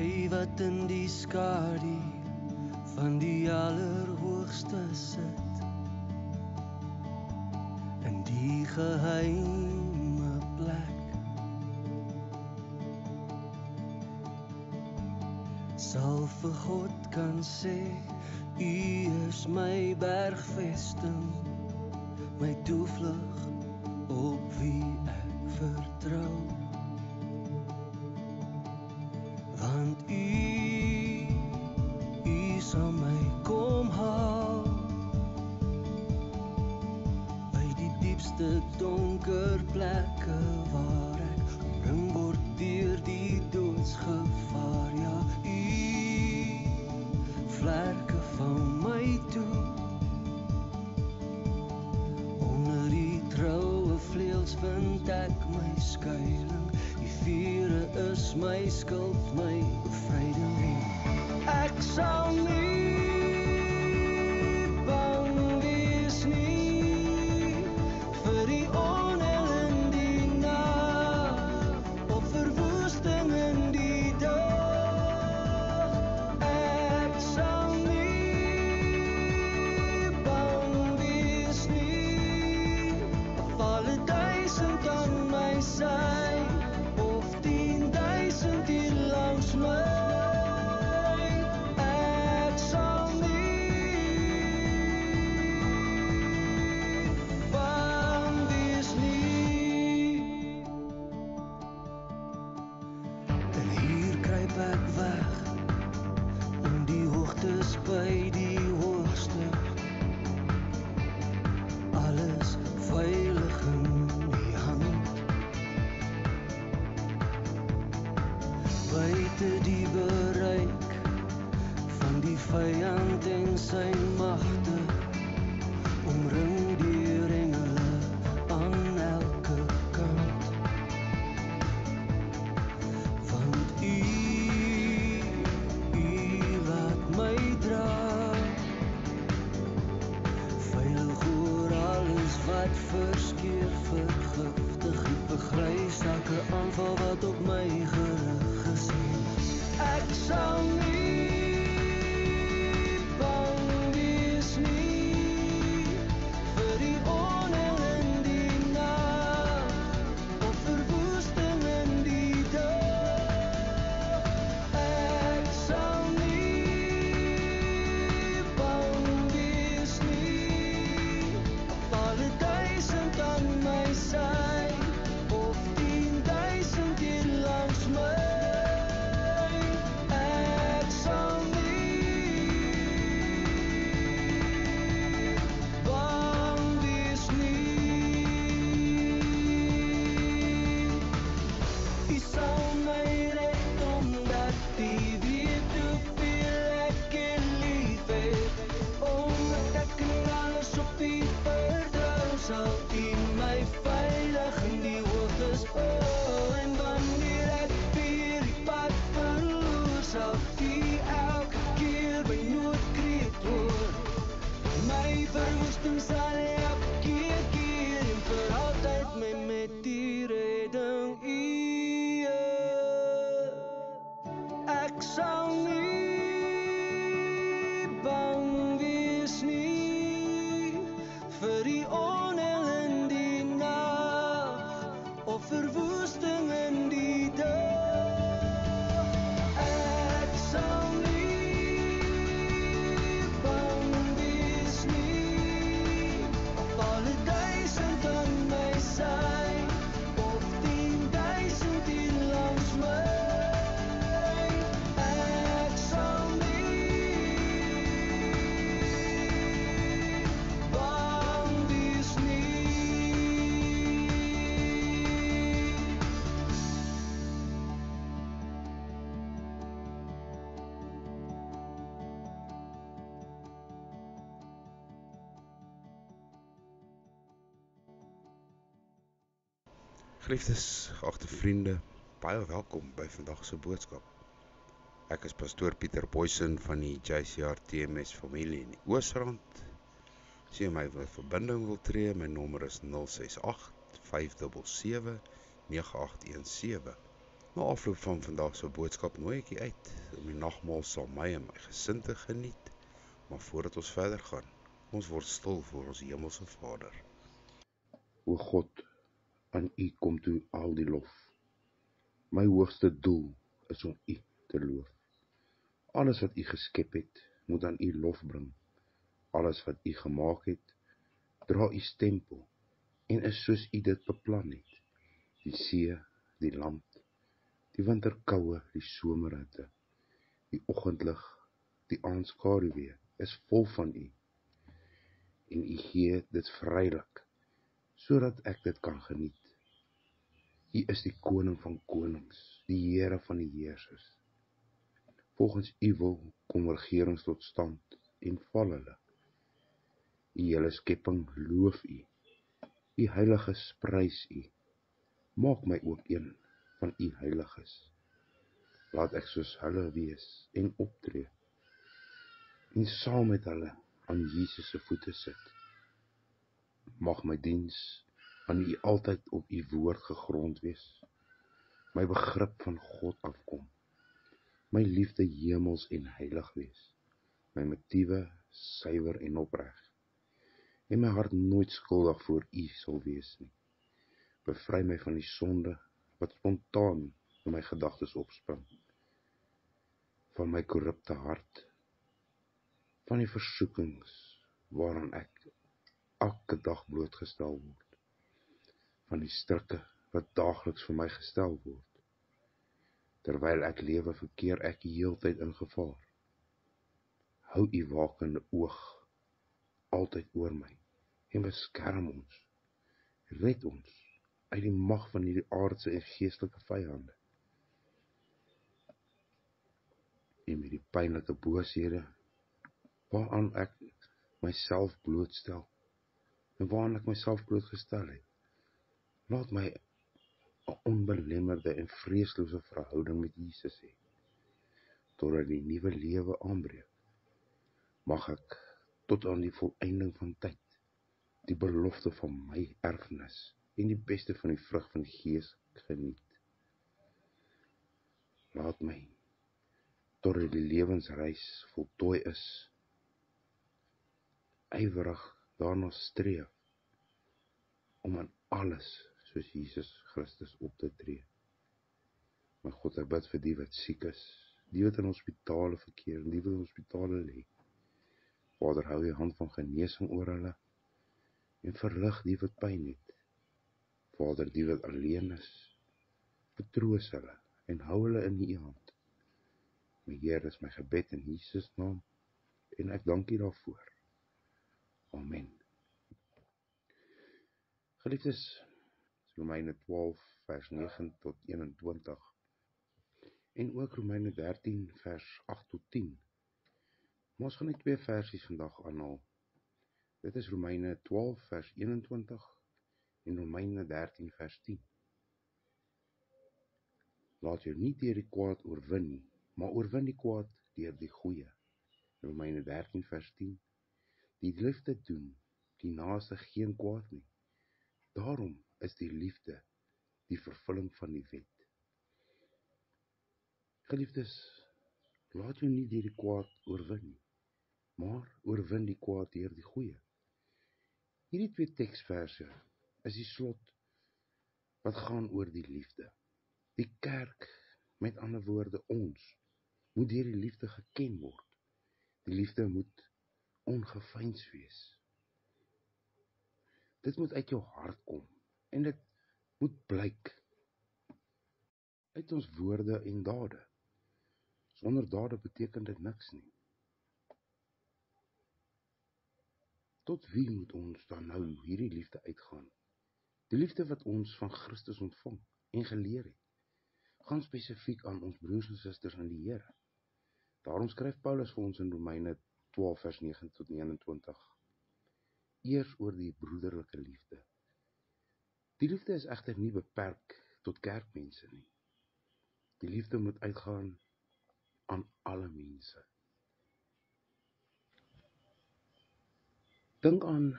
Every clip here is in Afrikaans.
Jy wat in die skadu van die allerhoogste sit, in die geheime plek, sal vir God kan sê, U is my bergvesting, my toevlug op wie ek vertrou. Want U sal my kom haal, by die diepste donker plekke, waar ek omring word deur die doodsgevaar. Ja, U vlerke van my toe, onder die troue vleuels vind ek my skuiling. Die vure is my skild, my bevryding. Ek sal nie bang wees nie, vir die onheil in die nag, of verwoesting in die dag. Ek sal nie bang wees nie, of alle 1000 aan my sy, of 10.000 hier langs my. Ek sal nie bang wees nie. En hier kruip ek weg, in die hoogtes by die hoogste, alles veilig in die hand, buite die bereik van die vyand en sy magte, omring deur engele aan elke kant. Want U laat my dra, veilig oor alles wat verskeer, vergiftig, U begrys elke aanval wat op my gerig is. Ek sal nie bang wees nie, vir die onheil in die nag, of verwoesting in die dag. Ek sal nie bang wees nie, of alle 1000 aan my sy, of 10.000 hier langs my. Ek sal nie bang wees nie. U sal my red, omdat U weet hoeveel ek U lief het, omdat ek in alles op U vertrou, sal U my veilig in die hoogtes hou. En wanneer ek weer die pad verloor, sal U elke keer my noodkreet hoor. My verwoesting sal elke keer keer, en vir altyd my met die redding U. Ek sal nie bang wees nie, vir die onheil in die nag, of verwoesting in die dag. Ek sal nie bang wees nie, of alle 1000 aan my sy, of 10.000 hier langs my. Ek sal nie bang wees nie. Geliefdes, geagte vriende, baie welkom by vandag se boodskap. Ek is pastoor Pieter Boysen van die JCR TMS familie in die Oosrand. As jy my verbinding wil tree, my nommer is 068 577 9817. Na afloop van vandag se boodskap nooi ek u uit om die nagmaal saam my en my gesin te geniet, maar voordat ons verder gaan, ons word stil voor ons hemelse Vader. O God, aan u kom toe al die lof. My hoogste doel is om u te loof. Alles wat u geskep het, moet aan u lof bring. Alles wat u gemaak het, dra u stempel en is soos u dit beplan het. Die see, die land, die winterkoue, die somerhitte, die oggendlig, die aandskaduwee is vol van u. En u gee dit vrylik, sodat ek dit kan geniet. U is die koning van konings, die Here van die heersers. Volgens u wil kom regerings tot stand en val hulle. U hele skepping loof u. U heiliges prys u. Maak my ook een van u heiliges. Laat ek soos hulle wees en optree. En saam met hulle aan Jesus se voete sit. Mag my diens aan u altyd op u woord gegrond wees. My begrip van God afkom. My liefde hemels en heilig wees. My motiewe suiwer en opreg. En my hart nooit skuldig voor u sal wees nie. Bevry my van die sonde wat spontaan in my gedagtes opspring. Van my korrupte hart. Van die versoekings waaraan ek elke dag blootgestel word. Van die strikke wat daagliks vir my gestel word. Terwyl ek lewe, verkeer ek die heeltyd in gevaar. Hou u wakende oog altyd oor my en beskerm ons. Red ons uit die mag van hierdie aardse en geestelike vyande. En met die pynlike booshede waaraan ek myself blootstel en waaraan ek myself blootgestel het. Laat my 'n onbelemmerde en vreeslose verhouding met Jesus hê, totdat die nuwe lewe aanbreek. Mag ek tot aan die volëinding van tyd die belofte van my erfenis en die beste van die vrug van die Gees geniet. Laat my totdat die lewensreis voltooi is, ywerig daarna streef om aan alles soos Jesus Christus op te tree. My God, ek bid vir die wat siek is, die wat in hospitale verkeer, die wat in hospitale lê. Vader, hou jou hand van genesing oor hulle en verlig die wat pyn het. Vader, die wat alleen is, vertroos hulle en hou hulle in u hand. My Heer, is my gebed in Jesus naam en ek dank u daarvoor. Amen. Geliefdes, Romeine 12 vers 9 tot 21 en ook Romeine 13 vers 8 tot 10. Maar ons gaan net twee versies vandag aanhaal. Dit is Romeine 12 vers 21 en Romeine 13 vers 10. Laat jou nie deur die kwaad oorwin nie, maar oorwin die kwaad deur die goeie. Romeine 13 vers 10. Die liefde doen die naaste geen kwaad nie. Daarom is die liefde die vervulling van die wet. Geliefdes, laat jou nie deur die kwaad oorwin nie, maar oorwin die kwaad deur die goeie. Hierdie twee teksverse is die slot wat gaan oor die liefde. Die kerk, met ander woorde ons, moet deur die liefde geken word. Die liefde moet ongeveins wees. Dit moet uit jou hart kom en dit moet blyk uit ons woorde en dade. Sonder dade beteken dit niks nie. Tot wie moet ons dan nou hierdie liefde uitgaan? Die liefde wat ons van Christus ontvang en geleer het, gaan spesifiek aan ons broers en susters in die Here. Daarom skryf Paulus vir ons in Romeine 12 vers 9 tot 29. Eers oor die broederlike liefde. Die liefde is egter nie beperk tot kerkmense nie. Die liefde moet uitgaan aan alle mense. Dink aan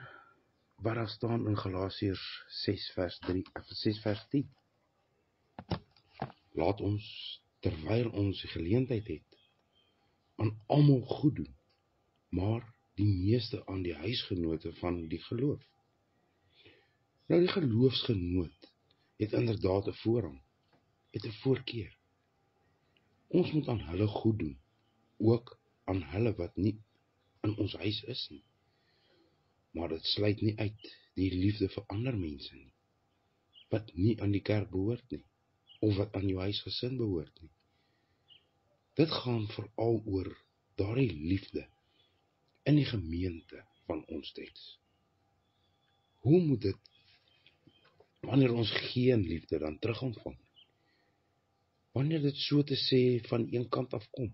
wat daar staan in Galasiërs 6 vers 10. Laat ons, terwyl ons die geleentheid het, aan almal goed doen, maar die meeste aan die huisgenote van die geloof. Nou die geloofsgenoot het inderdaad 'n voorrang, het 'n voorkeur. Ons moet aan hulle goed doen, ook aan hulle wat nie in ons huis is nie. Maar dit sluit nie uit die liefde vir ander mense nie, wat nie aan die kerk behoort nie, of wat aan jou huisgesin behoort nie. Dit gaan veral oor daardie liefde in die gemeente van ons teks. Hoe moet dit, wanneer ons geen liefde dan terug ontvang? Wanneer dit so te sê van een kant af kom?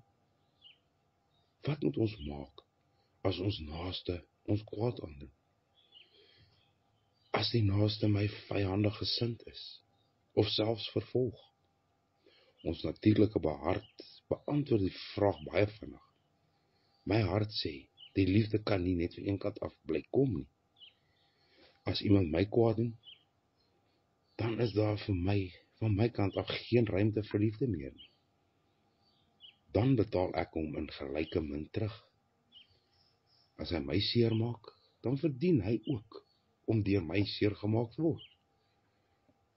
Wat moet ons maak as ons naaste ons kwaad aandoen? As die naaste my vyandig gesind is, of selfs vervolg? Ons natuurlike hart beantwoord die vraag baie vinnig. My hart sê, die liefde kan nie net van een kant af bly kom nie. As iemand my kwaad doen, dan is daar van my kant af geen ruimte vir liefde meer nie. Dan betaal ek hom in gelyke min terug. As hy my seer maak, dan verdien hy ook om deur my seer gemaak te word.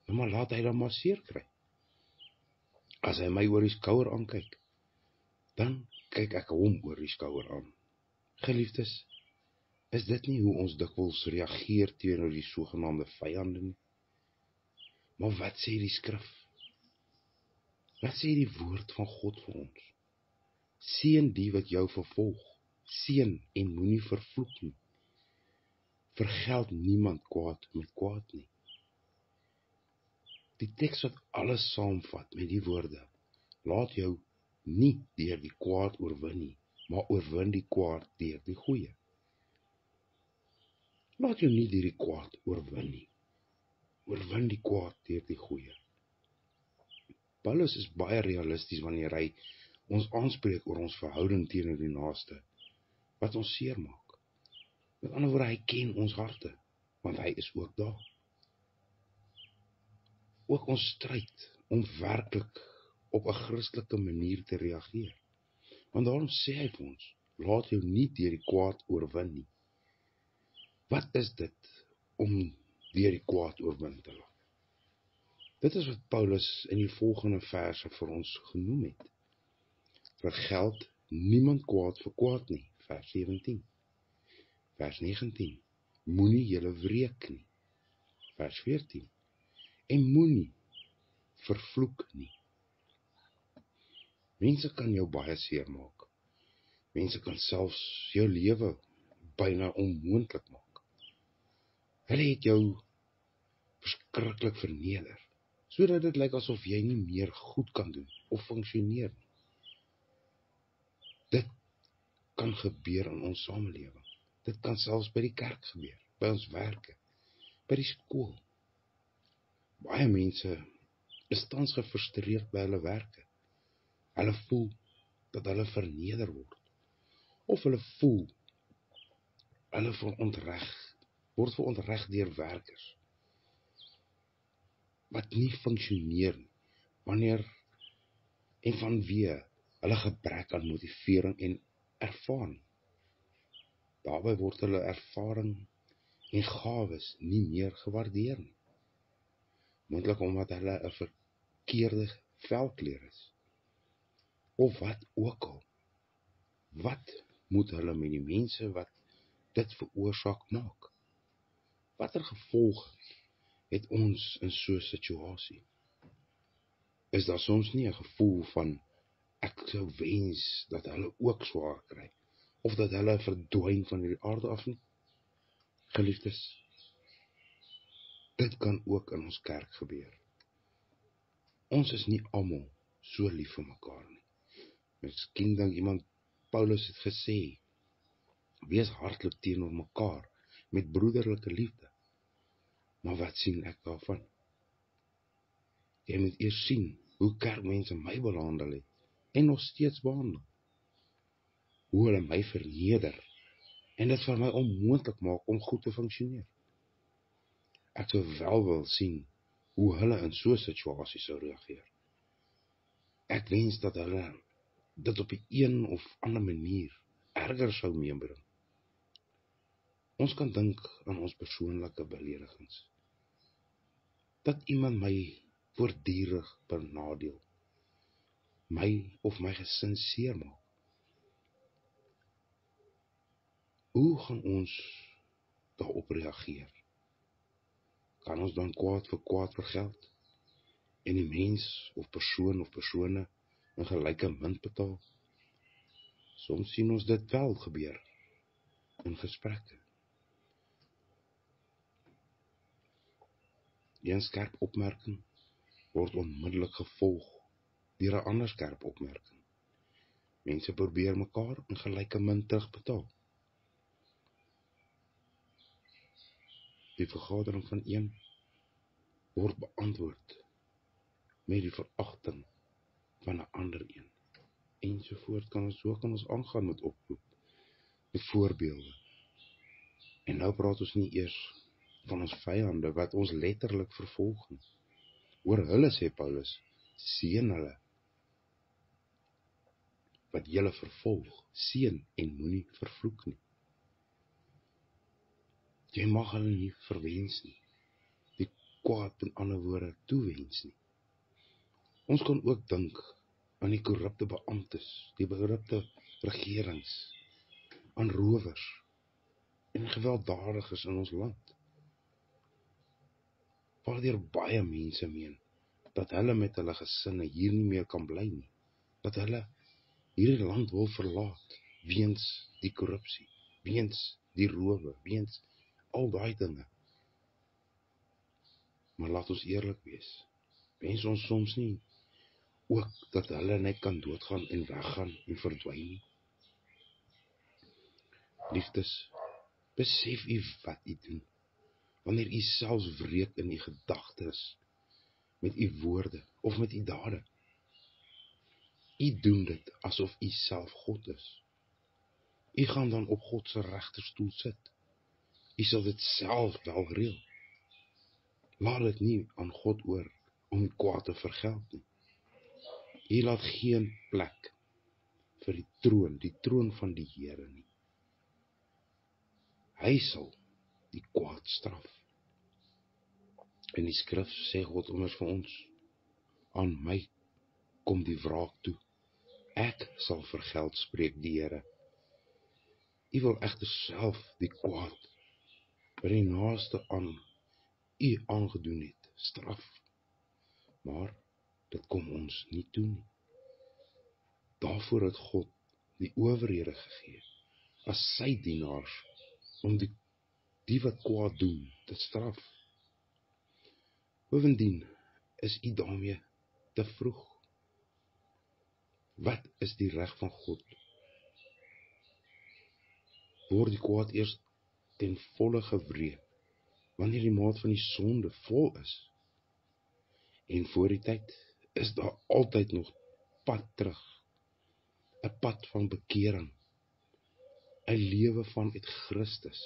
Maar laat hy dan maar seer kry. As hy my oor die skouer aankyk, dan kyk ek hom oor die skouer aan. Geliefdes, is dit nie hoe ons dikwels reageer teenoor die sogenaamde vyande nie? Maar wat sê die skrif? Wat sê die woord van God vir ons? Seën die wat jou vervolg, seën en moenie vervloek nie. Vergeld niemand kwaad met kwaad nie. Die teks wat alles saamvat met die woorde, laat jou nie deur die kwaad oorwin nie, maar oorwin die kwaad deur die goeie. Laat jou nie deur die kwaad oorwin nie, oorwin die kwaad deur die goeie. Paulus is baie realisties wanneer hy ons aanspreek oor ons verhouding teenoor die naaste, wat ons seer maak. Met ander woorde, hy ken ons harte, want hy is ook daar. Ook ons stryd om werklik op 'n Christelike manier te reageer. Want daarom sê hy vir ons, laat jou nie deur die kwaad oorwin nie. Wat is dit om deur die kwaad oorwin te laat? Dit is wat Paulus in die volgende verse vir ons genoem het. Vergeld niemand kwaad vir kwaad nie, vers 17. Vers 19, moenie julle wreek nie, vers 14, en moenie vervloek nie. Mense kan jou baie seer maak. Mense kan selfs jou lewe byna onmoontlik maak. Hulle het jou verskriklik verneder, sodat dit lyk asof jy nie meer goed kan doen of funksioneer nie. Dit kan gebeur in ons samelewing. Dit kan selfs by die kerk gebeur, by ons werke, by die skool. Baie mense is tans gefrustreerd by hulle werke. Hulle voel dat hulle verneder word. Of hulle voel hulle word verontreg deur werkers wat nie funksioneer nie, wanneer en vanweë hulle gebrek aan motivering en ervaring. Daarby word hulle ervaring en gawes nie meer gewaardeer nie. Moontlik omdat hulle 'n verkeerde velkleur is. Of wat ook al. Wat moet hulle met die mense wat dit veroorsaak maak? Watter gevolg het ons in so 'n situasie? Is daar soms nie 'n gevoel van ek sou wens dat hulle ook swaar kry, of dat hulle verdwyn van hierdie aarde af nie? Geliefdes, dit kan ook in ons kerk gebeur. Ons is nie almal so lief vir mekaar nie. Miskien dink iemand, Paulus het gesê, wees hartlik teenoor mekaar met broederlike liefde. Maar wat sien ek daarvan? Jy moet eers sien hoe kerkmense my behandel het en nog steeds behandel. Hoe hulle my verneder en dit vir my onmoontlik maak om goed te funksioneer. Ek sou wel wil sien hoe hulle in so 'n situasie sou reageer. Ek wens dat hulle dit op 'n een of ander manier erger sou meebring. Ons kan dink aan ons persoonlike beledigings. Dat iemand my voortdurend benadeel, my of my gesin seermaak. Hoe gaan ons daarop reageer? Kan ons dan kwaad vir geld en die mens of persone in gelyke munt betaal? Soms sien ons dit wel gebeur in gesprekke. Een skerp opmerking word onmiddellik gevolg deur 'n ander skerp opmerking. Mense probeer mekaar in gelyke munt terugbetaal. Die vergadering van een word beantwoord met die veragting van 'n ander een. Ensovoort kan ons aangaan met oproep, met voorbeelde. En nou praat ons nie eers van ons vyande wat ons letterlik vervolg nie. Oor hulle sê Paulus, seën hulle wat julle vervolg, seën en moenie vervloek nie. Jy mag hulle nie verwens nie, die kwaad in ander woorde toewens nie. Ons kan ook dink aan die korrupte beamptes, die korrupte regerings, aan rowers en gewelddadiges in ons land. Waardeur baie mense meen dat hulle met hulle gesinne hier nie meer kan bly nie, dat hulle hierdie land wil verlaat weens die korrupsie, weens die rowe, weens al daai dinge. Maar laat ons eerlik wees, wens ons soms nie ook dat hulle net kan doodgaan en weggaan en verdwyn nie. Liefdes, besef u wat u doen, wanneer u selfs wreek in u gedagtes, met u woorde of met u dade. U doen dit asof u self God is. U gaan dan op God se regterstoel sit. U sal dit self wel reël. Laat dit nie aan God oor om die kwaad te vergeld nie. U laat geen plek vir die troon van die Here nie. Hy sal die kwaad straf. In die skrif sê God immers vir ons, aan my kom die wraak toe. Ek sal vergeld, spreek die Here. U wil egter self die kwaad wat die naaste aan u aangedoen het, straf. Maar dit kom ons nie toe nie. Daarvoor het God die owerhede gegee as sy dienaars om die wat kwaad doen te straf. Bovendien is u daarmee te vroeg. Wat is die reg van God? Word die kwaad eers ten volle gewreek wanneer die maat van die sonde vol is. En voor die tyd is daar altyd nog pad terug. 'n pad van bekering. 'n lewe vanuit Christus.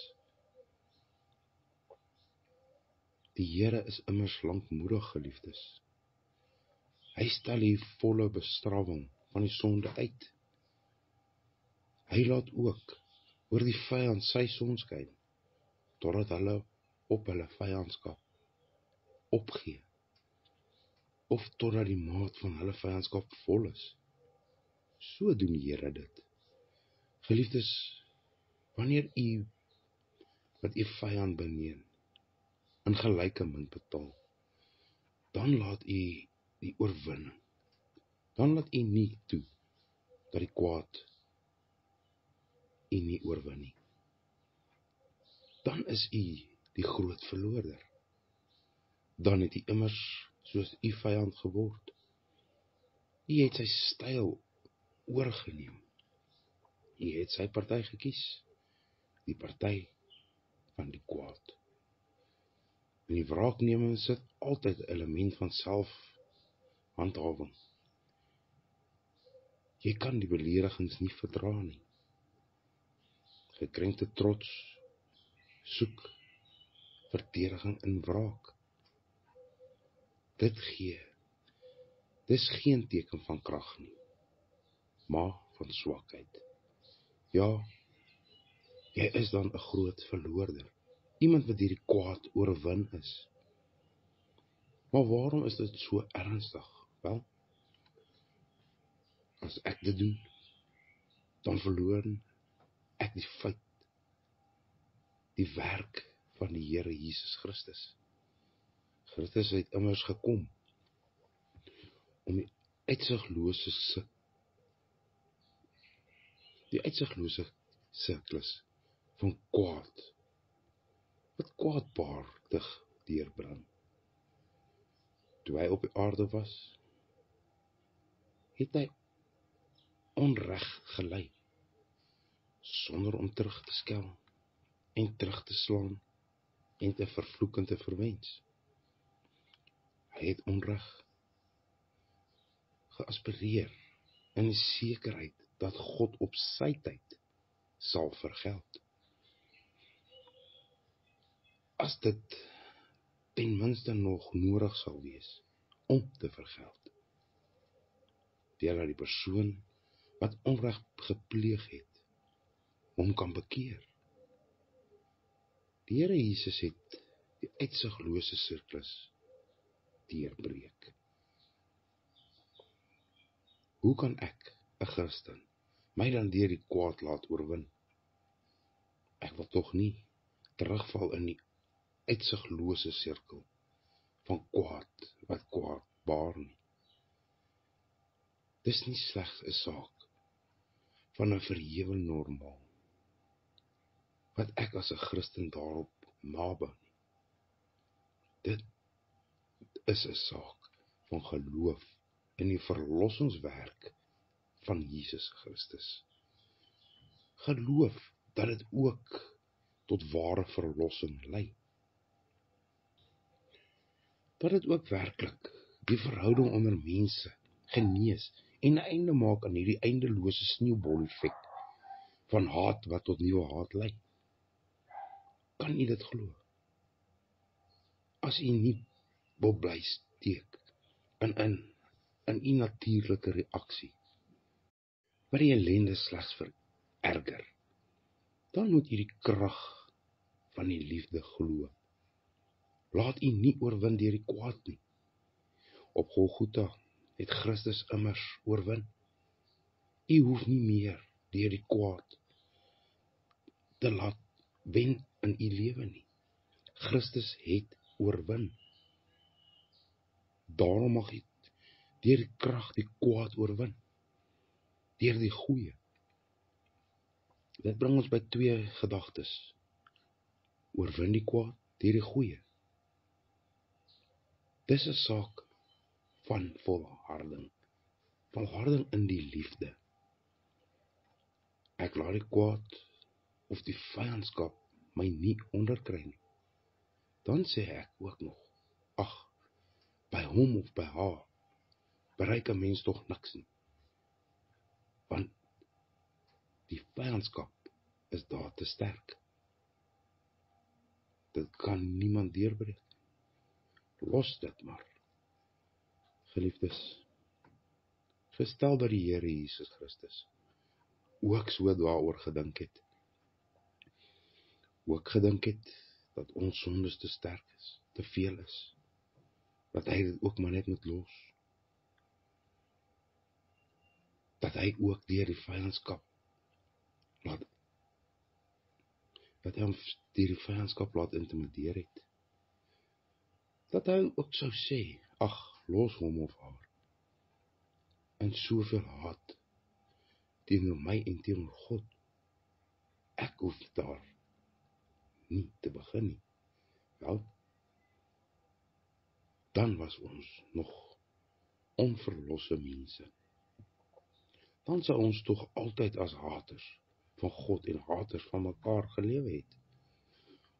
Die Here is immers lankmoedig, geliefdes. Hy stel die volle bestrawing van die sonde uit. Hy laat ook oor die vyand sy son skyn, totdat hulle op hulle vyandskap opgee, of totdat die maat van hulle vyandskap vol is. So doen die Here dit. Geliefdes, wanneer u wat u vyand beneen, in gelyke munt betaal, dan laat u die oorwinning. Dan laat u nie toe dat die kwaad u nie oorwin nie. Dan is u die groot verloorder. Dan het u immers soos u vyand geword. U het sy styl oorgeneem. U het sy party gekies, die party van die kwaad. In die wraakneming sit altyd 'n element van selfhandhawing. Jy kan die beledigings nie verdra nie. Gekrenkte trots soek verdediging in wraak. Dit Dis geen teken van krag nie, maar van swakheid. Ja, jy is dan 'n groot verloorder, iemand wat hierdie kwaad oorwin is. Maar waarom is dit so ernstig? Wel, as ek dit doen, dan verloor ek die feit, die werk van die Here Jesus Christus. Christus het immers gekom om die uitsiglose siklus van kwaad, wat kwaadbaardig deurbring. Toe hy op die aarde was, het hy onreg gelei, sonder om terug te skel en terug te slaan en te vervloek en te verwens. Hy het onreg geaspireer in die sekerheid dat God op sy tyd sal vergeld. As dit ten minste nog nodig sal wees om te vergeld, deurdat die persoon wat onreg gepleeg het, hom kan bekeer. Die Here Jesus het die uitsiglose siklus deurbreek. Hoe kan ek, 'n Christen, my dan deur die kwaad laat oorwin? Ek wil tog nie terugval in die uitsiglose sirkel van kwaad wat kwaadbaar nie. Dis nie slegs 'n saak van 'n verhewe normaal, wat ek as 'n Christen daarop nabou nie. Dit is 'n saak van geloof in die verlossingswerk van Jesus Christus. Geloof dat dit ook tot ware verlossing lei. Dat dit ook werklik die verhouding onder mense genees en 'n einde maak aan hierdie eindelose sneeuboleffek van haat wat tot nuwe haat lei. Kan u dit glo? As u nie wil bly steek in u natuurlike reaksie, wat die ellende slegs vererger, dan moet u die krag van die liefde glo. Laat u nie oorwin deur die kwaad nie. Op Golgotha het Christus immers oorwin. U hoef nie meer deur die kwaad te laat wen in u lewe nie. Christus het oorwin. Daarom mag u deur die krag die kwaad oorwin, deur die goeie. Dit bring ons by twee gedagtes. Oorwin die kwaad deur die goeie. Dis 'n saak van volharding in die liefde. Ek laat die kwaad of die vyandskap my nie onderkry nie. Dan sê ek ook nog, ag, by hom of by haar bereik 'n mens tog niks nie. Want die vyandskap is daar te sterk. Dit kan niemand deurbreek. Los dit maar. Geliefdes, gestel dat die Here Jesus Christus ook so daaroor gedink het. Ook gedink het dat ons sondes te sterk is, te veel is. Dat hy dit ook maar net moet los. Dat hy ook deur die vyandskap laat intimideer het. Dat hy ook sou sê, ag, los hom of haar. En soveel haat teenoor my en teenoor God. Ek hoef daar nie te begin nie. Wel, dan was ons nog onverlosse mense. Dan sou ons tog altyd as haters van God en haters van mekaar gelewe het.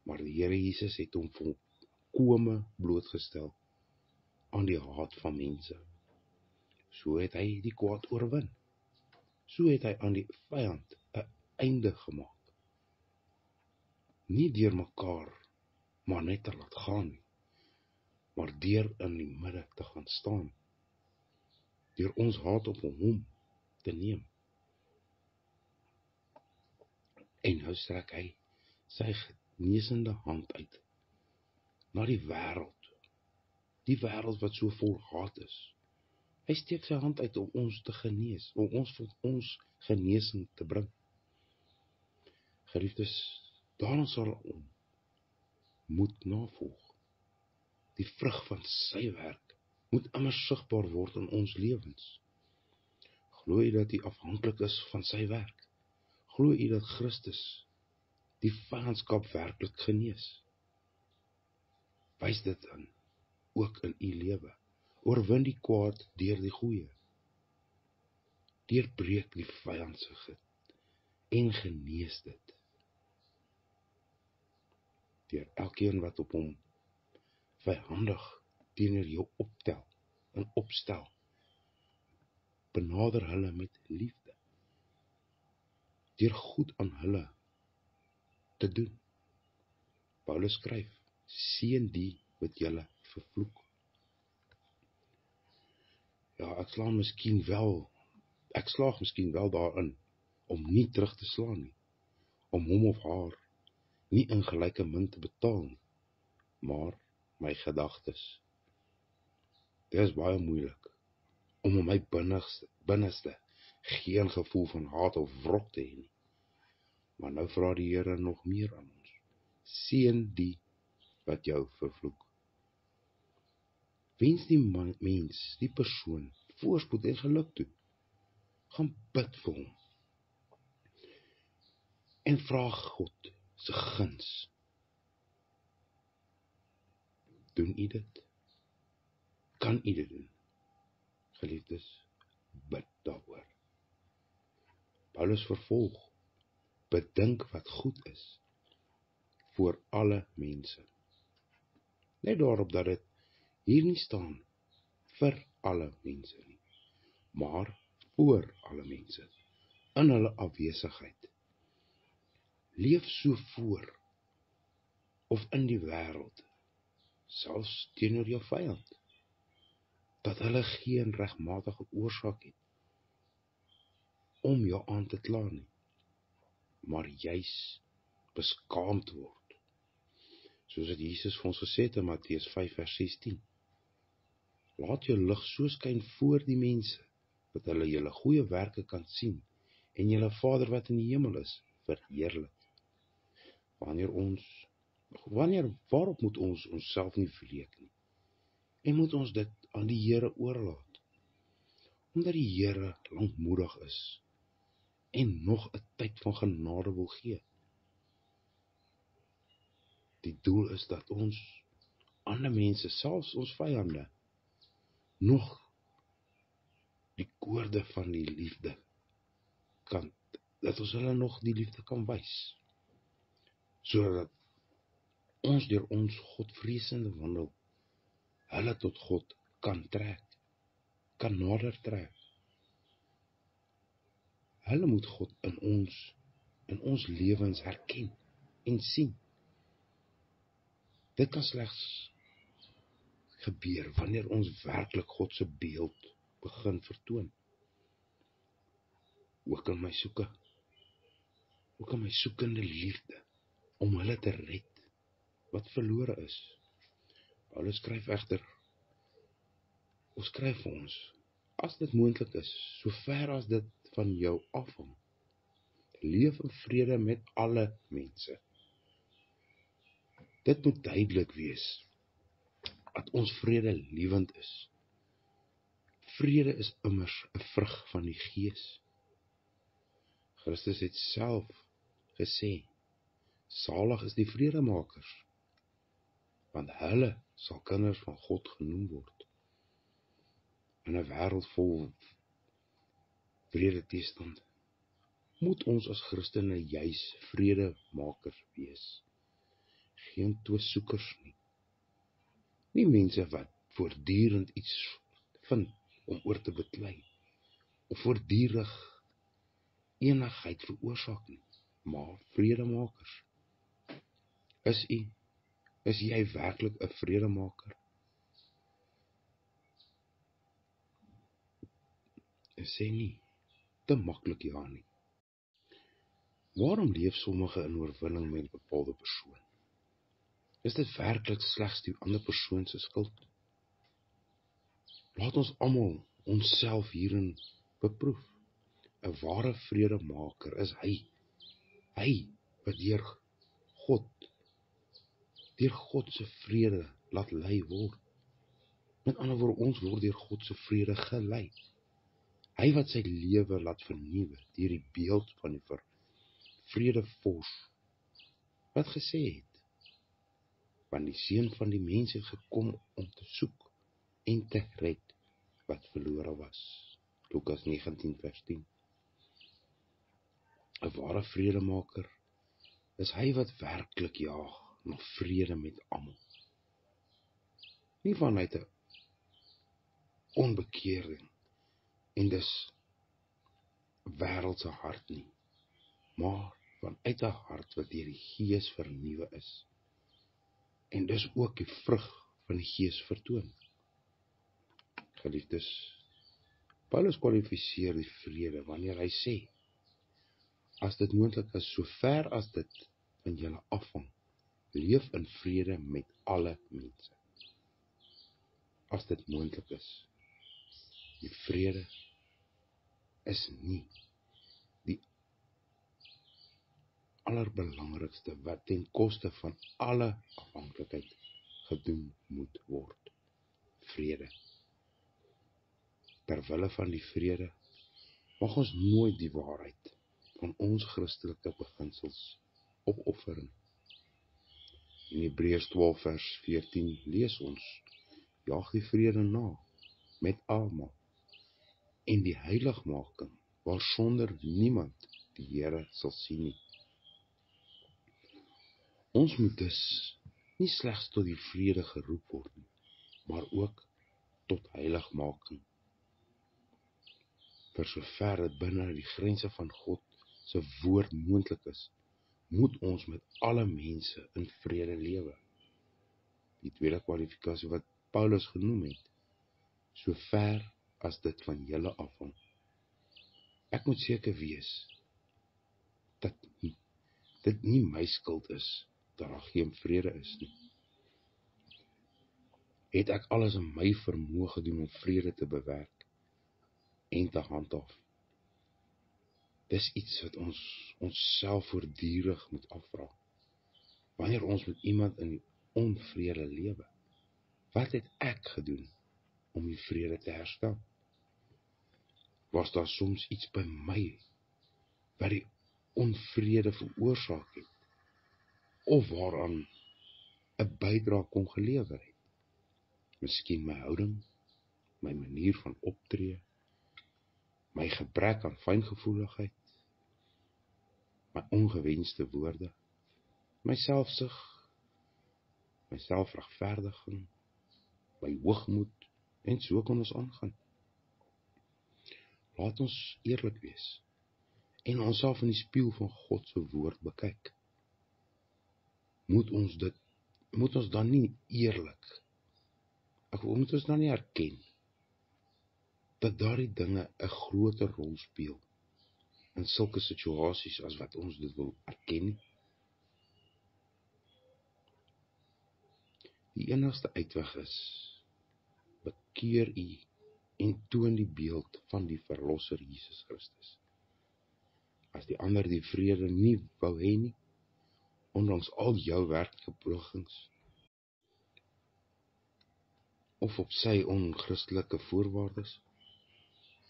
Maar die Here Jesus het hom volkome blootgestel aan die haat van mense. So het hy die kwaad oorwin. So het hy aan die vyand 'n einde gemaak. Nie deur mekaar maar net te laat gaan nie, maar deur in die midde te gaan staan. deur ons haat op hom te neem. En nou strek hy sy genesende hand uit na die wêreld wat so vol haat is. Hy steek sy hand uit om ons te genees, om ons genesing te bring. Geliefdes, daarom sal ons moet navolg. Die vrug van sy werk moet immers sigbaar word in ons lewens. Glo jy dat jy afhanklik is van sy werk? Glo jy dat Christus die vyandskap werklik genees? Wys dit aan, ook in u lewe. Oorwin die kwaad deur die goeie. Deurbreek die vyandse en genees dit. Deur elkeen wat op hom vyhandig teenoor jou opstel, benader hulle met liefde. Deur goed aan hulle te doen. Paulus skryf, seën die wat julle vervloek. Ja, ek slaag miskien wel daarin om nie terug te slaan nie, om hom of haar nie in gelyke munt te betaal nie, maar my gedagtes. Dit is baie moeilik om in my binneste geen gevoel van haat of wrok te hê nie. Maar nou vra die Here nog meer aan ons. Seën die wat jou vervloek. Wens die mens, die persoon, voorspoed en geluk toe. Gaan bid vir hom. En vra God se guns. Doen u dit? Kan u dit doen? Geliefdes, bid daaroor. Paulus vervolg, bedink wat goed is voor alle mense. Let daarop dat dit hier nie staan vir alle mense nie, maar voor alle mense, in hulle afwesigheid. Leef so voor of in die wêreld, selfs teenoor jou vyand, dat hulle geen regmatige oorsaak het om jou aan te kla nie, maar juis beskaamd word. Soos wat Jesus vir ons gesê het in Matteus 5 vers 16. Laat jou lig so skyn voor die mense, dat hulle julle goeie werke kan sien, en julle Vader wat in die hemel is, verheerlik. Waarop moet ons onsself nie wreek nie? En moet ons dit aan die Here oorlaat? Omdat die Here lankmoedig is, en nog 'n tyd van genade wil gee. Die doel is dat ons ander mense, selfs ons vyande, nog die koorde van die liefde dat ons hulle nog die liefde kan wys, sodat ons deur ons Godvreesende wandel hulle tot God kan trek, kan nader trek. Hulle moet God in ons lewens herken en sien. Dit kan slegs gebeur wanneer ons werklik God se beeld begin vertoon. Ook in my soekende liefde om hulle te red wat verlore is. Paulus skryf egter, of skryf vir ons, as dit moontlik is, so ver as dit van jou afhang, leef in vrede met alle mense. Dit moet duidelik wees dat ons vredelievend is. Vrede is immers 'n vrug van die Gees. Christus het self gesê, salig is die vredemakers, want hulle sal kinders van God genoem word. In 'n wêreld vol vredeteestand moet ons as Christene juis vredemakers wees. Geen twissoekers nie. Nie mense wat voortdurend iets vind om oor te beklei, of voortdurend enigheid veroorsaak nie, maar vredemakers. Is jy werklik 'n vredemaker? en sê nie te maklik ja nie. Waarom leef sommige in oorwinning met 'n bepaalde persoon? Is dit werklik slegs die ander persoon se skuld? Laat ons almal onsself hierin beproef. 'n Ware vredemaker is hy wat deur God se vrede laat lei word. Met ander woorde, ons word deur God se vrede gelei. Hy wat sy lewe laat vernuwe deur die beeld van die vredevors, wat gesê het, want die Seun van die mens het gekom om te soek en te red wat verlore was. Lukas 19 vers 10. 'n Ware vredemaker is hy wat werklik jaag na vrede met almal. Nie vanuit 'n onbekeerde en dus wêreldse hart nie, maar vanuit 'n hart wat deur die Gees vernuwe is en dus ook die vrug van die Gees vertoon. Geliefdes, Paulus kwalifiseer die vrede wanneer hy sê, as dit moontlik is, so ver as dit van julle afhang, leef in vrede met alle mense. As dit moontlik is. Die vrede is nie die allerbelangrikste wat ten koste van alle afhanklikheid gedoen moet word. Vrede. Terwille van die vrede mag ons nooit die waarheid van ons Christelike beginsels opoffer nie. In Hebreërs 12 vers 14 lees ons, jaag die vrede na met almal en die heiligmaking waarsonder niemand die Here sal sien nie. Ons moet dus nie slegs tot die vrede geroep word nie, maar ook tot heiligmaking. Vir sover dit binne die grense van God se woord moontlik is, moet ons met alle mense in vrede lewe. Die tweede kwalifikasie wat Paulus genoem het, sover as dit van julle afhang. Ek moet seker wees dat dit nie my skuld is dat daar geen vrede is nie. Het ek alles in my vermoë gedoen om vrede te bewerk en te handhaaf? Dis iets wat ons onsself voortdurend moet afvra. Wanneer ons met iemand in die onvrede lewe, wat het ek gedoen om die vrede te herstel? Was daar soms iets by my wat die onvrede veroorsaak het, of waaraan 'n bydrae kon gelewer het? Miskien my houding, my manier van optree, my gebrek aan fyngevoeligheid, my ongewenste woorde, my selfsug, my selfregverdiging, my hoogmoed, en so kan ons aangaan. Laat ons eerlik wees en onsself in die spieël van God se woord bekyk. Moet ons dan nie eerlik, moet ons dan nie erken dat daardie dinge 'n groter rol speel in sulke situasies as wat ons dit wil erken nie? Die enigste uitweg is, bekeer u en toon die beeld van die Verlosser Jesus Christus. As die ander die vrede nie wou hê nie, ondanks al jou werklike pogings, of op sy onchristelijke voorwaardes,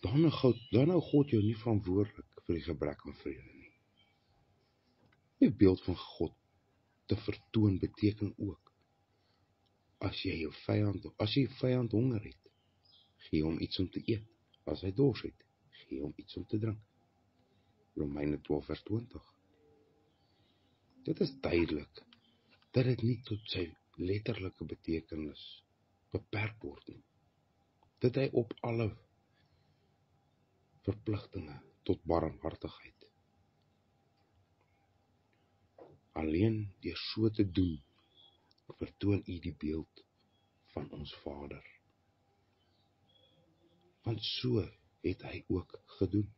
dan hou God jou nie verantwoordelik vir die gebrek aan vrede nie. Die beeld van God te vertoon beteken ook, as jy jou vyand honger het, gee hom iets om te eet. As hy dors het, gee hom iets om te drink. Romeine 12 vers 20. Dit is duidelik dat dit nie tot sy letterlike betekenis beperk word nie. Dat hy op alle verpligtinge tot barmhartigheid. Alleen deur so te doen, vertoon u die beeld van ons Vader. Want so het hy ook gedoen.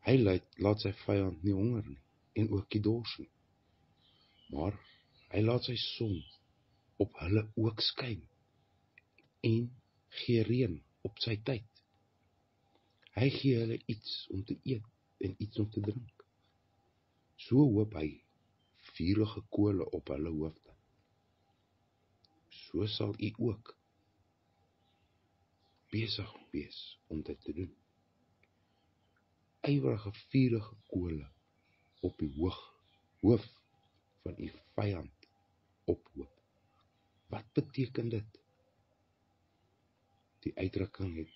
Hy laat sy vyand nie honger nie, en ook nie dors nie. Maar hy laat sy son op hulle ook skyn, en gee reën op sy tyd. Hy gee hulle iets om te eet, en iets om te drink. So hoop hy vurige kole op hulle hoofde. So sal u ook besig wees om dit te doen. Ywerige vurige kole op die hoof van u vyand ophoop. Wat beteken dit? Die uitdrukking het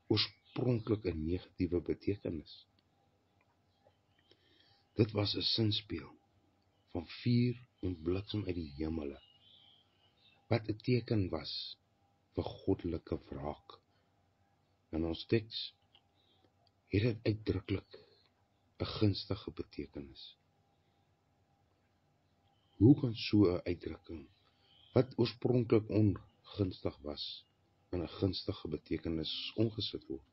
oorspronklik 'n negatiewe betekenis. Dit was 'n sinspeel van vuur en bliksem uit die hemele, wat 'n teken was vir goddelike wraak. In ons teks het dit uitdruklik 'n gunstige betekenis. Hoe kan so 'n uitdrukking, wat oorspronklik ongunstig was, in 'n gunstige betekenis omgesit word?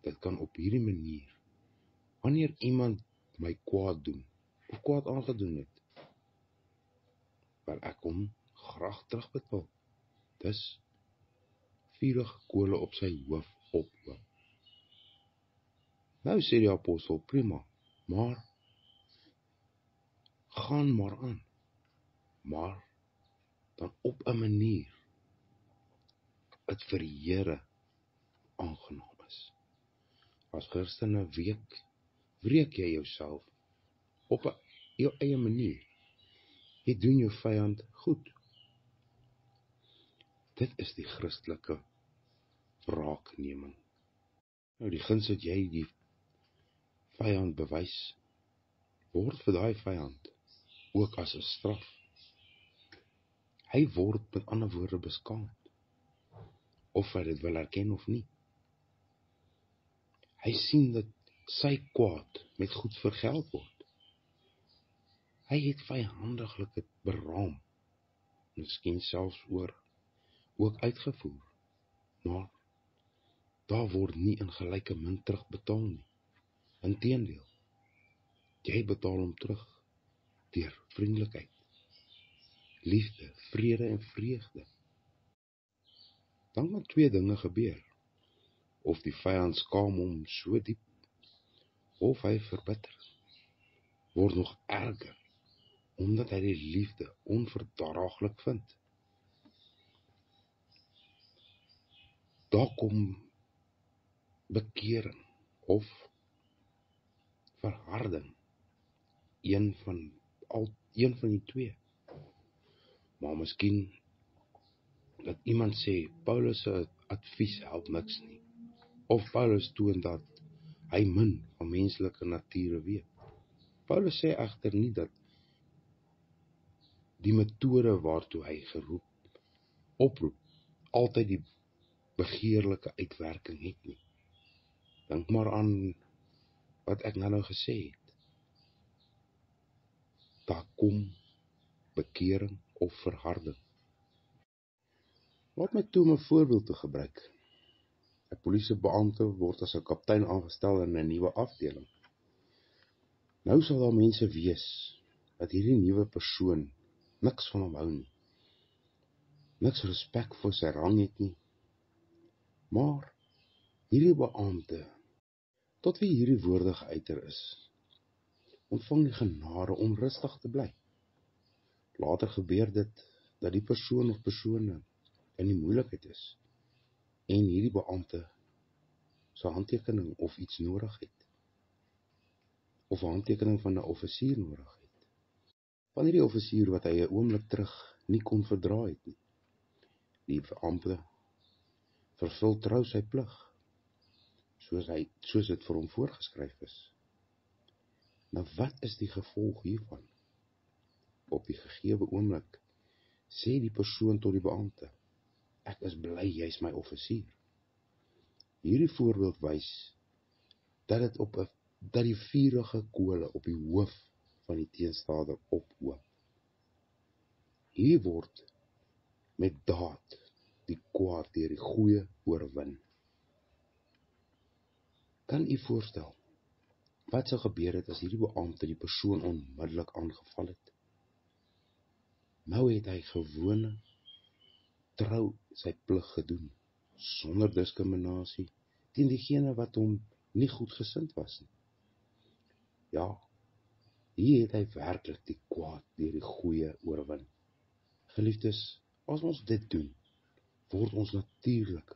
Dit kan op hierdie manier, wanneer iemand my kwaad doen, of kwaad aangedoen het, wil ek hom graag terugbetaal. Dis vurige kole op sy hoof ophoop. Nou sê die apostel, prima, maar gaan maar aan, maar dan op 'n manier wat vir die Here aangenaam is. As Christene wreek jy jouself op jou eie manier. Jy doen jou vyand goed. Dit is die Christelike wraakneming. Nou die guns wat jy die vyand bewys, word vir daai vyand ook as 'n straf. Hy word met ander woorde beskaamd, of hy dit wil erken of nie. Hy sien dat sy kwaad met goed vergeld word. Hy het vyhandiglik dit beraam, miskien selfs ook uitgevoer, maar daar word nie in gelyke min terugbetaal nie. Inteendeel, jy betaal hom terug deur vriendelikheid, liefde, vrede en vreugde. Dan kan twee dinge gebeur. Of die vyand skaam hom so diep, of hy verbitter, word nog erger, omdat hy die liefde onverdraaglik vind. Daar kom bekering of verharding, een van die twee. Maar miskien dat iemand sê, Paulus se advies help niks nie, of Paulus toon dat hy min van menslike nature weet. Paulus sê egter nie dat die metode waartoe hy oproep, altyd die begeerlike uitwerking het nie. Dink maar aan wat ek nou gesê het. Daar kom bekering of verharding. Laat my toe om 'n voorbeeld te gebruik. 'n Polisiebeampte word as 'n kaptein aangestel in 'n nuwe afdeling. Nou sal daar mense wees dat hierdie nuwe persoon niks van hom hou nie. Niks respek vir sy rang het nie. Maar hierdie beampte, tot wie hierdie woorde geuiter is, ontvang die genade om rustig te bly. Later gebeur dit dat die persoon of persone in die moeilikheid is en hierdie beampte sy handtekening of iets nodig het, of 'n handtekening van 'n offisier nodig het. Van hierdie offisier wat hy 'n oomblik terug nie kon verdra het nie. Die beampte vervul trou sy plig, soos dit vir hom voorgeskryf is. Nou wat is die gevolg hiervan? Op die gegeewe oomblik sê die persoon tot die beampte, ek is bly jy's my offisier. Hierdie voorbeeld wys dat die vurige kole op die hoof van die teenstander ophoop. Hier word met daad die kwaad deur die goeie oorwin. Kan u voorstel, wat sou gebeur het as hierdie beampte die persoon onmiddellik aangeval het? Nou het hy gewone, trou sy plig gedoen, sonder diskriminasie, teen diegene wat hom nie goedgesind was nie. Ja, hier het hy werklik die kwaad deur die goeie oorwin. Geliefdes, as ons dit doen, word ons natuurlik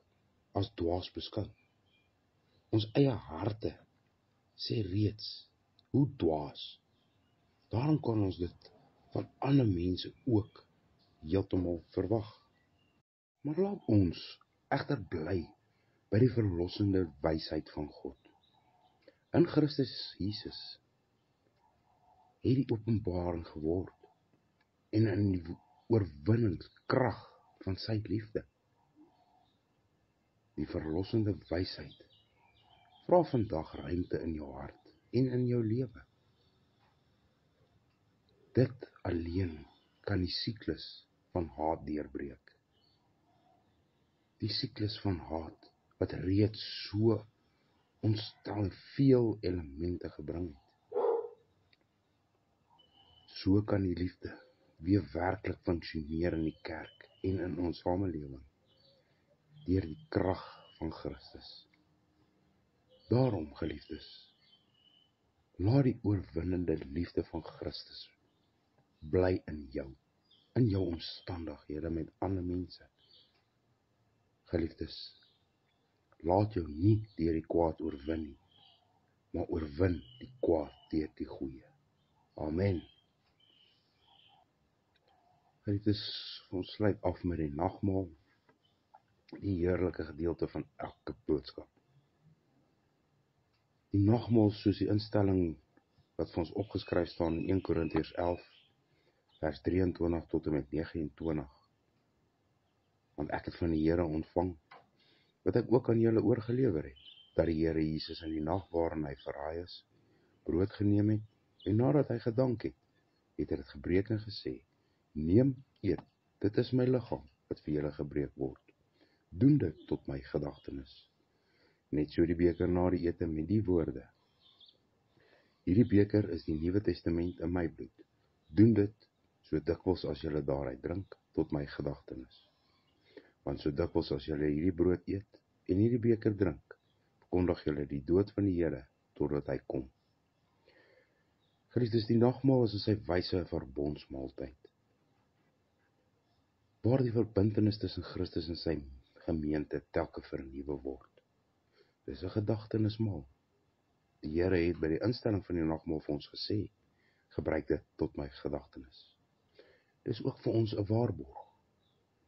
as dwaas beskou. Ons eie harte sê reeds, hoe dwaas. Daarom kan ons dit van ander mense ook heeltemal verwag. Maar laat ons egter bly by die verlossende wysheid van God. In Christus Jesus het die openbaring geword en in die oorwinningskrag van sy liefde. Die verlossende wysheid vra vandag ruimte in jou hart en in jou lewe. Dit alleen kan die siklus van haat deurbreek. Die siklus van haat wat reeds so ontstel veel elemente gebring het. So kan die liefde weer werklik funksioneer in die kerk en in ons samelewing deur die krag van Christus. Daarom, geliefdes, laat die oorwinnende liefde van Christus bly in jou omstandighede met ander mense. Geliefdes, laat jou nie deur die kwaad oorwin nie, maar oorwin die kwaad deur die goeie. Amen. Geliefdes, ons sluit af met die nagmaal, die heerlike gedeelte van elke boodskap. Die nagmaal soos die instelling wat vir ons opgeskryf staan in 1 Korintiërs 11, vers 23 tot en met 29. Want ek het van die Here ontvang, wat ek ook aan julle oorgelewer het, dat die Here Jesus in die nag waarin hy verraai is, brood geneem het, en nadat hy gedank het, het hy dit gebreek en gesê, neem, eet, dit is my liggaam, wat vir julle gebreek word. Doen dit tot my gedagtenis. Net so die beker na die ete met die woorde. Hierdie beker is die Nuwe Testament in my bloed. Doen dit so dikwels as julle daaruit drink, tot my gedagtenis. Want so dikwels as julle hierdie brood eet en hierdie beker drink, verkondig julle die dood van die Here totdat hy kom. Christus, die nagmaal is in sy wyse verbondsmaaltyd, waar die verbintenis tussen Christus en sy gemeente telke vernuwe word. Dis 'n gedagtenismaal. Die Here het by die instelling van die nagmaal vir ons gesê, gebruik dit tot my gedagtenis. Dis ook vir ons 'n waarborg.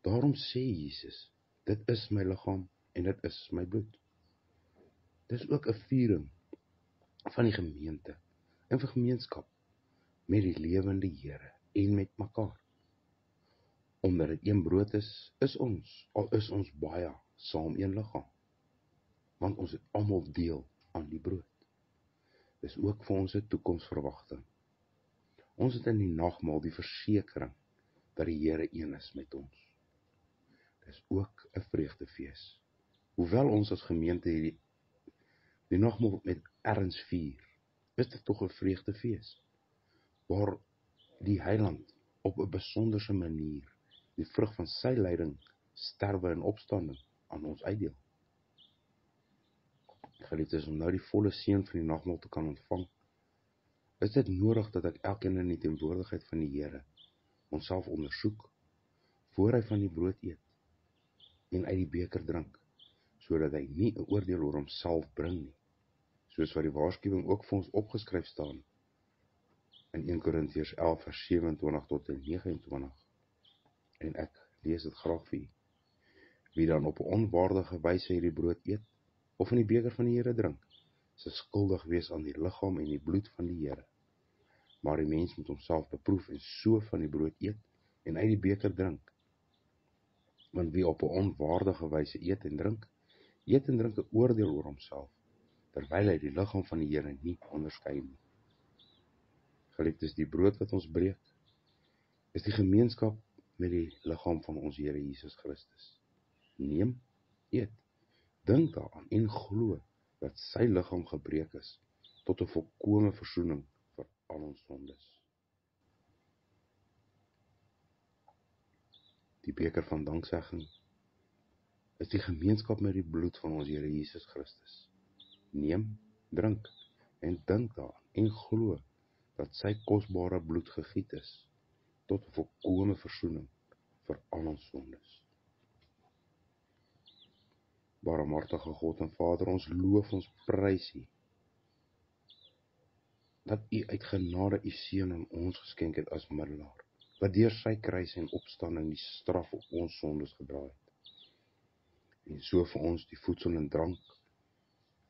Daarom sê Jesus, dit is my liggaam en dit is my bloed. Dis ook 'n viering van die gemeente en vir gemeenskap met die lewende Here en met mekaar. Omdat dit een brood is ons, al is ons baie, saam een liggaam. Want ons het almal deel aan die brood. Dis ook vir ons 'n toekomsverwagting. Ons het in die nagmaal die versekering dat die Here een is met ons. Dis ook 'n vreugdefees. Hoewel ons as gemeente die nagmaal met erns vier, is dit tog 'n vreugdefees, waar die Heiland op 'n besonderse manier die vrug van sy lyding, sterwe en opstanding aan ons uitdeel. Geliefdes, om nou die volle seën van die nagmaal te kan ontvang, is dit nodig dat ek elkeen in die teenwoordigheid van die Here onsself ondersoek, voor hy van die brood eet en uit die beker drink, sodat hy nie 'n oordeel oor homself bring nie, soos wat die waarskuwing ook vir ons opgeskryf staan in 1 Korintiërs 11 vers 27 tot en 29. En ek lees dit graag vir u. Wie dan op 'n onwaardige wyse hierdie brood eet, of in die beker van die Here drink, sal skuldig wees aan die liggaam en die bloed van die Here. Maar die mens moet homself beproef en so van die brood eet en uit die beker drink. Want wie op 'n onwaardige wyse eet en drink 'n oordeel oor homself, terwyl hy die liggaam van die Here nie onderskei nie. Geliefdes, die brood wat ons breek, is die gemeenskap met die liggaam van ons Here Jesus Christus. Neem, eet, dink daaraan en glo dat sy liggaam gebreek is tot 'n volkome versoening vir al ons sondes. Die beker van danksegging is die gemeenskap met die bloed van ons Here Jesus Christus. Neem, drink en dink daaraan en glo dat sy kosbare bloed gegiet is tot 'n volkome versoening vir al ons sondes. Barmhartige God en Vader, ons loof, ons prys U, dat U uit genade U Seun aan ons geskenk het as middelaar, wat deur sy kruis en opstanding die straf op ons sondes gedra het, en so vir ons die voedsel en drank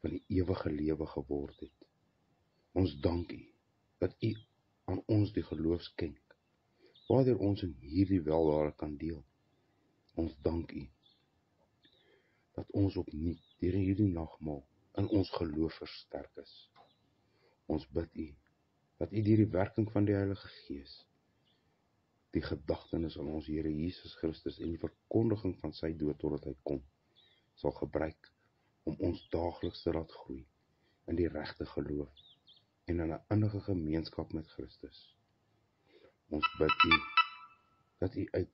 van die ewige lewe geword het. Ons dank U, dat U aan ons die geloof skenk, waardeur ons in hierdie weldade kan deel. Ons dank U, dat ons opnuut deur hierdie nagmaal in ons geloof versterk is. Ons bid U, dat U deur die werking van die Heilige Gees, die gedagtenis aan ons Here Jesus Christus en die verkondiging van sy dood totdat hy kom, sal gebruik om ons daagliks te laat groei in die regte geloof en in 'n innige gemeenskap met Christus. Ons bid U, dat U uit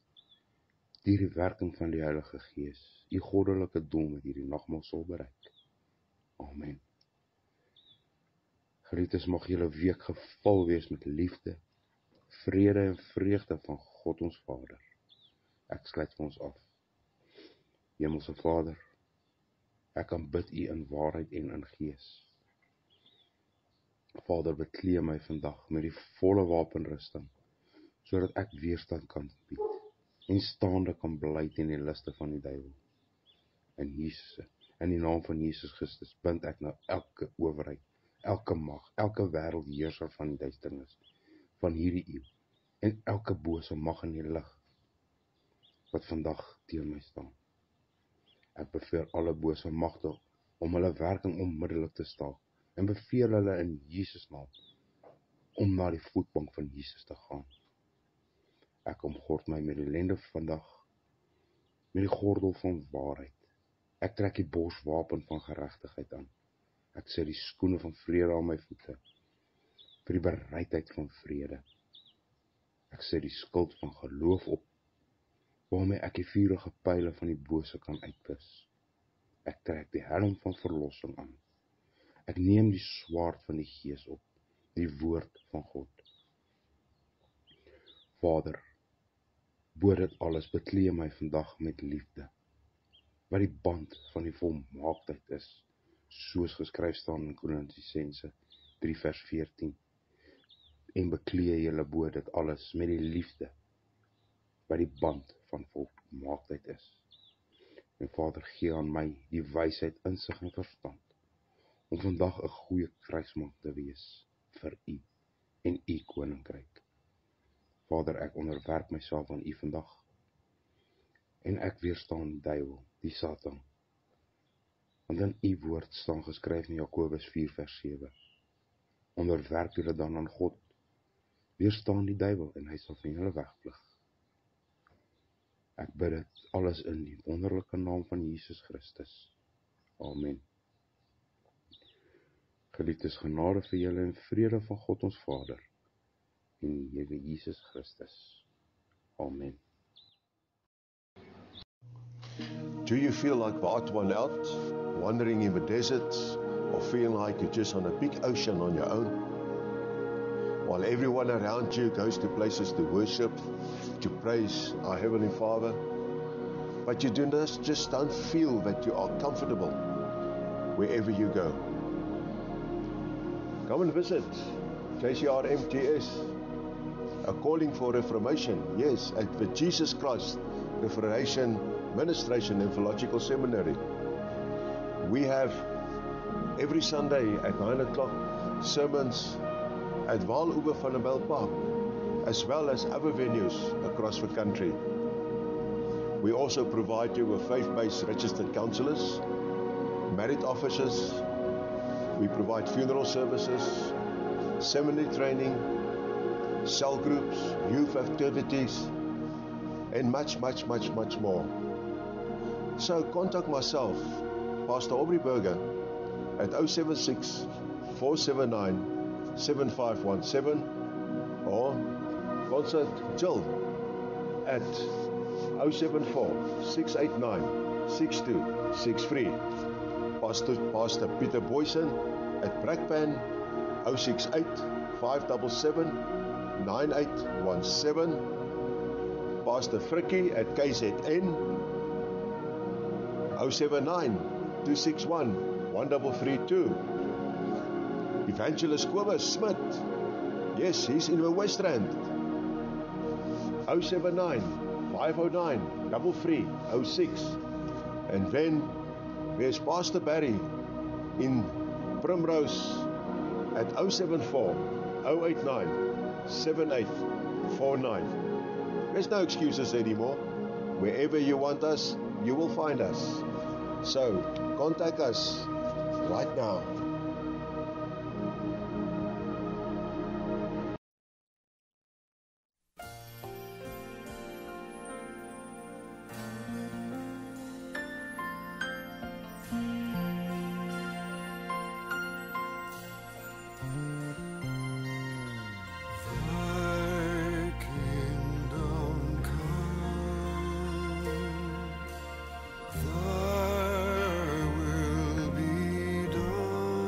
die werking van die Heilige Gees U goddelike doel met hierdie nagmaal sal bereik. Amen. Geliefdes, mag julle week gevul wees met liefde, vrede en vreugde van God ons Vader. Ek sluit vir ons af. Hemelse Vader, ek aanbid U in waarheid en in gees. Vader, beklee my vandag met die volle wapenrusting, sodat ek weerstand kan bied en staande kan bly teen die liste van die duiwel. In die naam van Jesus Christus bind ek nou elke owerheid, elke mag, elke wêreldheerser van die duisternis van hierdie eeu en elke bose mag in die lig wat vandag teen my staan. Ek beveel alle bose magte om hulle werking onmiddellik te staak en beveel hulle in Jesus naam om na die voetbank van Jesus te gaan. Ek omgord my met die lende vandag, met die gordel van waarheid. Ek trek die borswapen van geregtigheid aan. Ek sit die skoene van vrede aan my voete, vir die bereidheid van vrede. Ek sit die skild van geloof op, waarmee ek die vurige pyle van die bose kan uitwis. Ek trek die helm van verlossing aan. Ek neem die swaard van die Gees op, die woord van God. Vader, bo dit alles beklee my vandag met liefde, wat die band van die volmaaktheid is, soos geskryf staan in Korintiërs 3 vers 14, en beklee julle bo dit alles met die liefde, wat die band van volmaaktheid is. En Vader, gee aan my die wysheid, insig en verstand, om vandag 'n goeie krygsman te wees vir U en U koninkryk. Vader, ek onderwerp myself aan U vandag, en ek weerstaan die duiwel, die Satan. Want in U woord staan geskryf in Jakobus 4 vers 7, onderwerp julle dan aan God, weerstaan die duiwel, en hy sal van julle wegvlug. Ek bid dit alles in die wonderlike naam van Jesus Christus. Amen. Geliefdes, genade vir julle en vrede van God ons Vader en die Here Jesus Christus. Amen. Do you feel like the odd one out, wandering in the desert, or feeling like you're just on a big ocean on your own? While everyone around you goes to places to worship, to praise our Heavenly Father, but you just don't feel that you are comfortable wherever you go. Come and visit JCR MTS, a calling for reformation, yes, at the Jesus Christ Reformation Ministration and Theological Seminary. We have every Sunday at 9 o'clock sermons at Vaal-Oever van der Bijl Park, as well as other venues across the country. We also provide you with faith-based registered counsellors, married officers. We provide funeral services, seminary training, cell groups, youth activities, and much more. So contact myself, Pastor Aubrey Burger, at 076 479 7517 or consult Jill at 074 689 6263. Pastor Peter Boyson at Brakpan 068 577 9817. Pastor Frikkie at KZN 079 261 1332. Evangelist Kobus Smith, yes, he's in the West Rand, 079 509 3306. And then there's Pastor Barry in Primrose at 074 089 7849. There's no excuses anymore. Wherever you want us, you will find us. So, contact us right now. Thy will be done.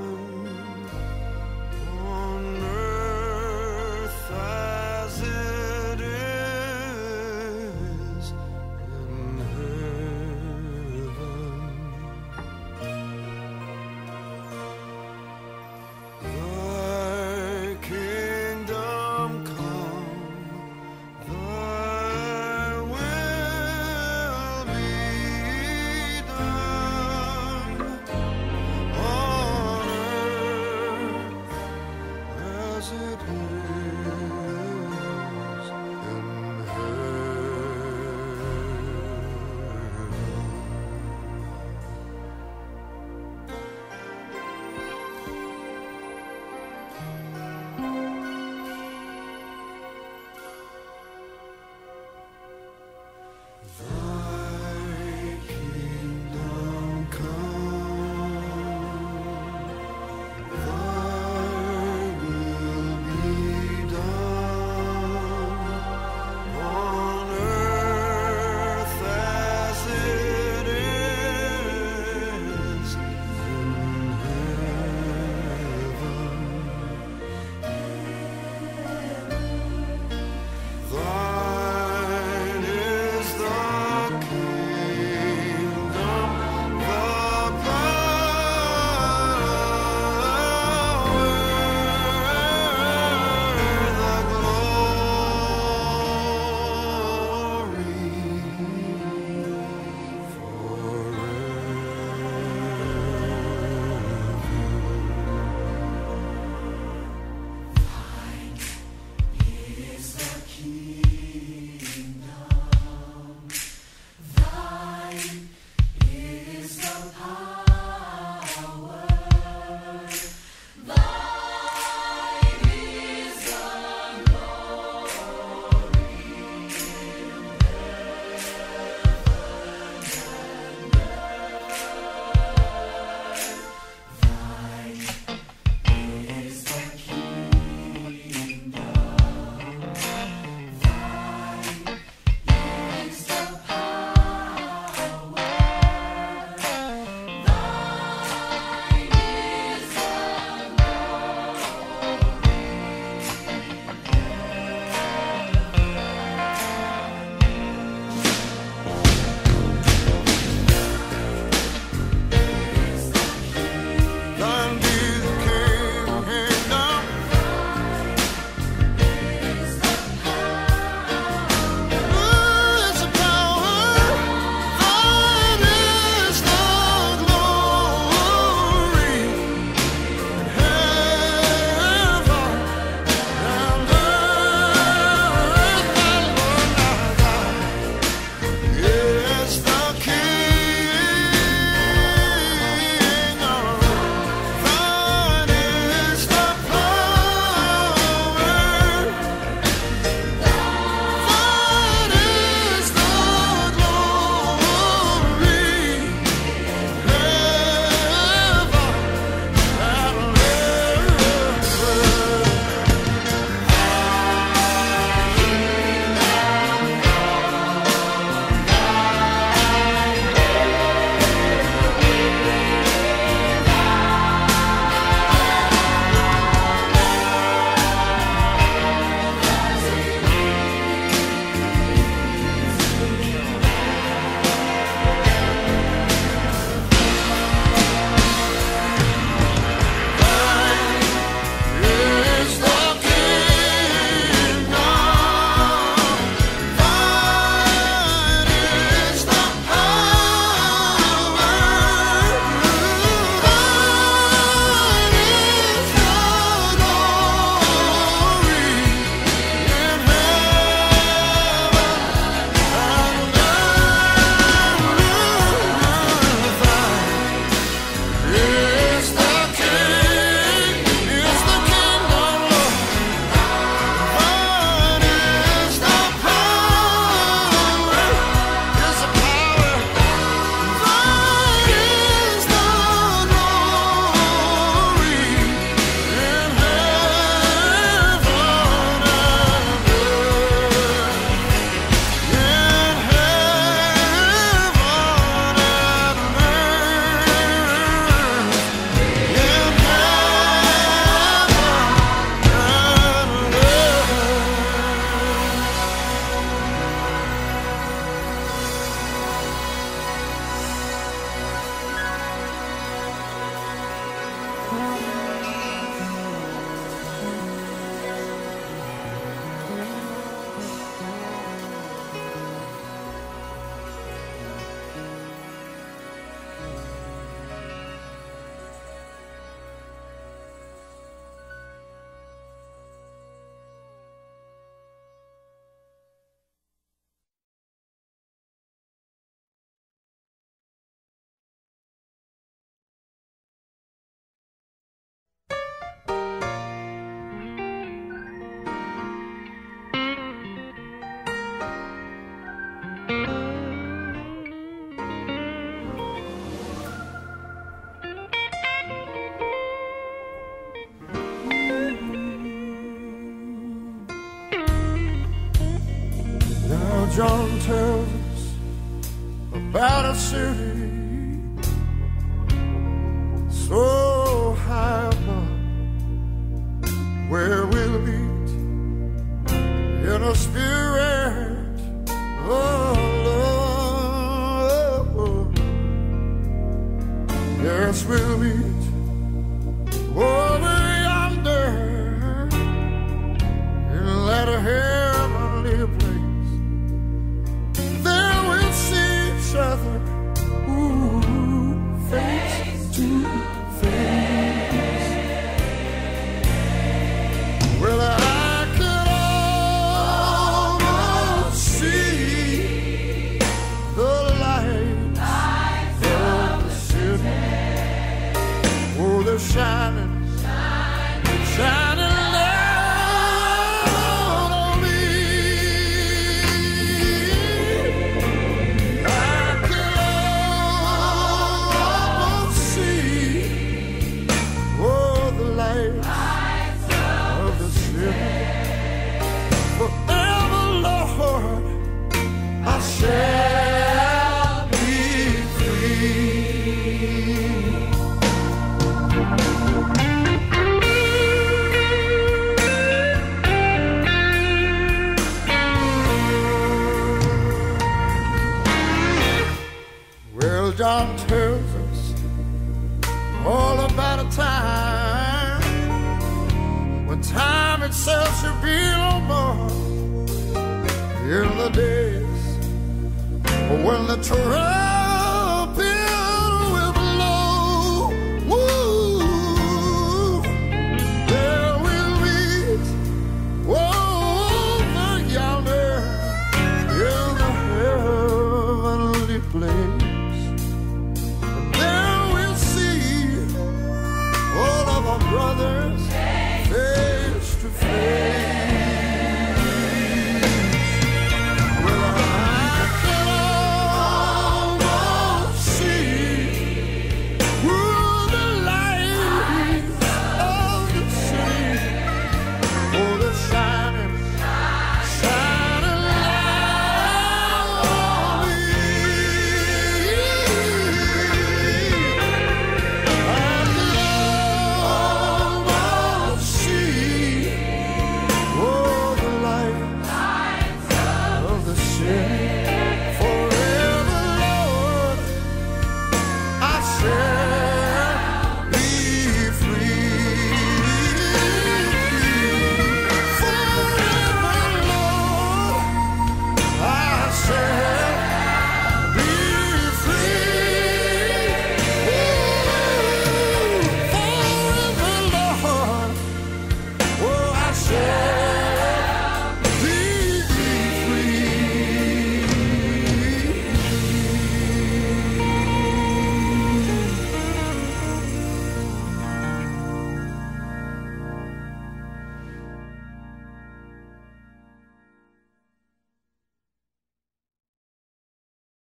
John tells us about a city so high above, where we'll meet in a spirit of love. Yes, we'll meet over yonder in that heavenly place. There we'll see each other, ooh, face to face. Well, I could almost see the lights of the city. Oh, they're shining, shining down on me. I could almost see, oh, the lights of the city. Forever, Lord, I shall be free. Well, John tells us all about a time when time itself should be no more. In the days when the